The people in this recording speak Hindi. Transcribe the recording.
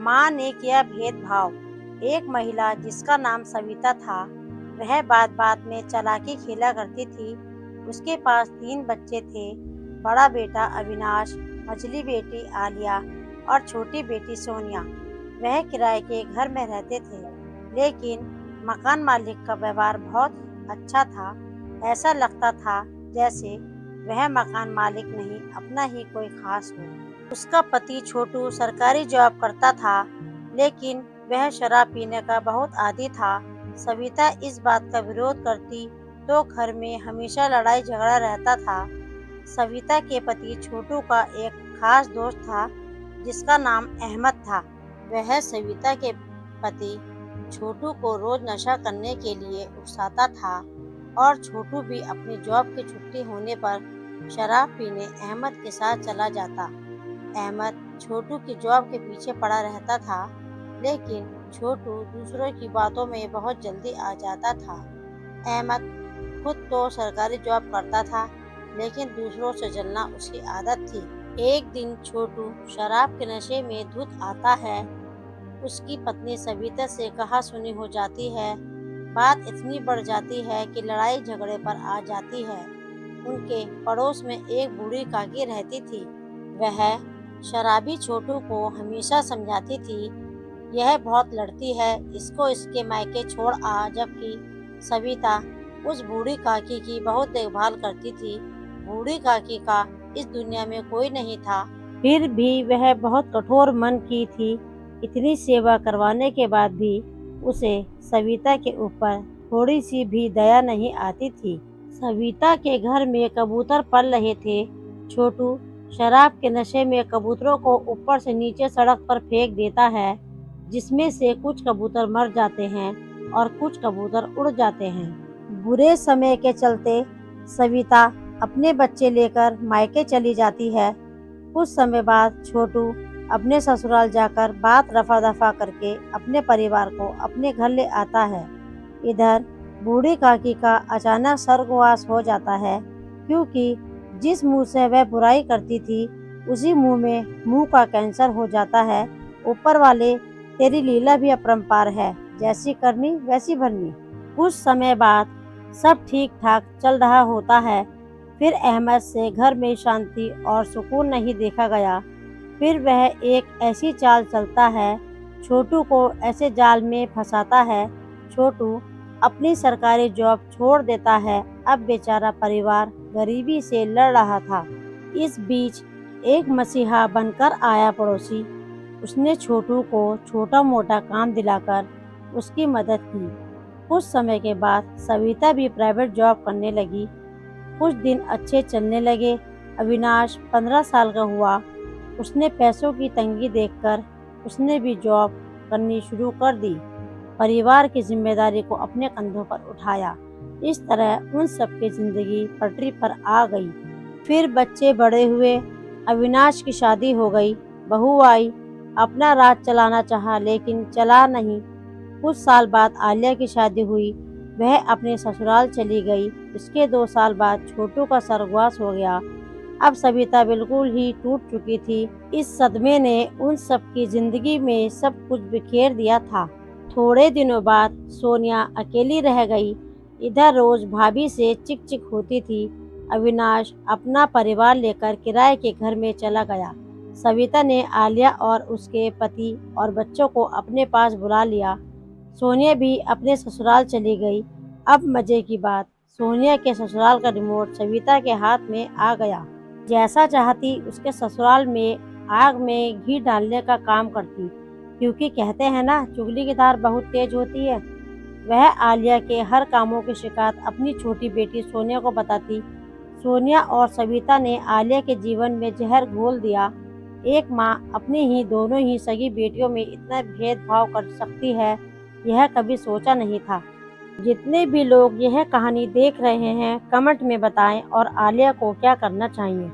माँ ने किया भेदभाव। एक महिला जिसका नाम सविता था, वह बात बात में चालाकी खेला करती थी। उसके पास 3 बच्चे थे, बड़ा बेटा अविनाश, मझली बेटी आलिया और छोटी बेटी सोनिया। वह किराए के घर में रहते थे, लेकिन मकान मालिक का व्यवहार बहुत अच्छा था। ऐसा लगता था जैसे वह मकान मालिक नहीं, अपना ही कोई खास हो। उसका पति छोटू सरकारी जॉब करता था, लेकिन वह शराब पीने का बहुत आदी था। सविता इस बात का विरोध करती तो घर में हमेशा लड़ाई झगड़ा रहता था। सविता के पति छोटू का एक खास दोस्त था, जिसका नाम अहमद था। वह सविता के पति छोटू को रोज नशा करने के लिए उकसाता था और छोटू भी अपनी जॉब की छुट्टी होने पर शराब पीने अहमद के साथ चला जाता। अहमद छोटू की जॉब के पीछे पड़ा रहता था, लेकिन छोटू दूसरों की बातों में बहुत जल्दी आ जाता था। अहमद खुद तो सरकारी जॉब करता था, लेकिन दूसरों से जलना उसकी आदत थी। एक दिन छोटू शराब के नशे में धुत आता है। उसकी पत्नी सविता से कहा-सुनी हो जाती है। बात इतनी बढ़ जाती है कि लड़ाई झगड़े पर आ जाती है। उनके पड़ोस में एक बूढ़ी काकी रहती थी। वह शराबी छोटू को हमेशा समझाती थी, यह बहुत लड़ती है, इसको इसके मायके छोड़ आ। जबकि सविता उस बूढ़ी काकी की बहुत देखभाल करती थी। बूढ़ी काकी का इस दुनिया में कोई नहीं था, फिर भी वह बहुत कठोर मन की थी। इतनी सेवा करवाने के बाद भी उसे सविता के ऊपर थोड़ी सी भी दया नहीं आती थी। सविता के घर में कबूतर पल रहे थे। छोटू शराब के नशे में कबूतरों को ऊपर से नीचे सड़क पर फेंक देता है, जिसमें से कुछ कबूतर मर जाते हैं और कुछ कबूतर उड़ जाते हैं। बुरे समय के चलते सविता अपने बच्चे लेकर मायके चली जाती है। कुछ समय बाद छोटू अपने ससुराल जाकर बात रफा-दफा करके अपने परिवार को अपने घर ले आता है। इधर बूढ़ी काकी का अचानक स्वर्गवास हो जाता है, क्योंकि जिस मुंह से वह बुराई करती थी, उसी मुंह में मुंह का कैंसर हो जाता है। ऊपर वाले, तेरी लीला भी अपरंपार है, जैसी करनी वैसी भरनी। कुछ समय बाद सब ठीक ठाक चल रहा होता है। फिर अहमद से घर में शांति और सुकून नहीं देखा गया। फिर वह एक ऐसी चाल चलता है, छोटू को ऐसे जाल में फंसाता है। छोटू अपनी सरकारी जॉब छोड़ देता है। अब बेचारा परिवार गरीबी से लड़ रहा था। इस बीच एक मसीहा बनकर आया पड़ोसी। उसने छोटू को छोटा मोटा काम दिलाकर उसकी मदद की। कुछ समय के बाद सविता भी प्राइवेट जॉब करने लगी। कुछ दिन अच्छे चलने लगे। अविनाश 15 साल का हुआ। उसने पैसों की तंगी देखकर उसने भी जॉब करनी शुरू कर दी। परिवार की जिम्मेदारी को अपने कंधों पर उठाया। इस तरह उन सबकी जिंदगी पटरी पर आ गई। फिर बच्चे बड़े हुए। अविनाश की शादी हो गई, बहू आई। अपना राज चलाना चाहा, लेकिन चला नहीं। कुछ साल बाद आलिया की शादी हुई। वह अपने ससुराल चली गई। उसके 2 साल बाद छोटू का स्वर्गवास हो गया। अब सविता बिल्कुल ही टूट चुकी थी। इस सदमे ने उन सबकी जिंदगी में सब कुछ बिखेर दिया था। थोड़े दिनों बाद सोनिया अकेली रह गई। इधर रोज भाभी से चिक चिक होती थी। अविनाश अपना परिवार लेकर किराए के घर में चला गया। सविता ने आलिया और उसके पति और बच्चों को अपने पास बुला लिया। सोनिया भी अपने ससुराल चली गई। अब मजे की बात, सोनिया के ससुराल का रिमोट सविता के हाथ में आ गया। जैसा चाहती उसके ससुराल में आग में घी डालने का काम करती, क्योंकि कहते हैं ना, चुगली की धार बहुत तेज होती है। वह आलिया के हर कामों की शिकायत अपनी छोटी बेटी सोनिया को बताती। सोनिया और सविता ने आलिया के जीवन में जहर घोल दिया। एक माँ अपनी ही दोनों ही सगी बेटियों में इतना भेदभाव कर सकती है, यह कभी सोचा नहीं था। जितने भी लोग यह कहानी देख रहे हैं, कमेंट में बताएं और आलिया को क्या करना चाहिए।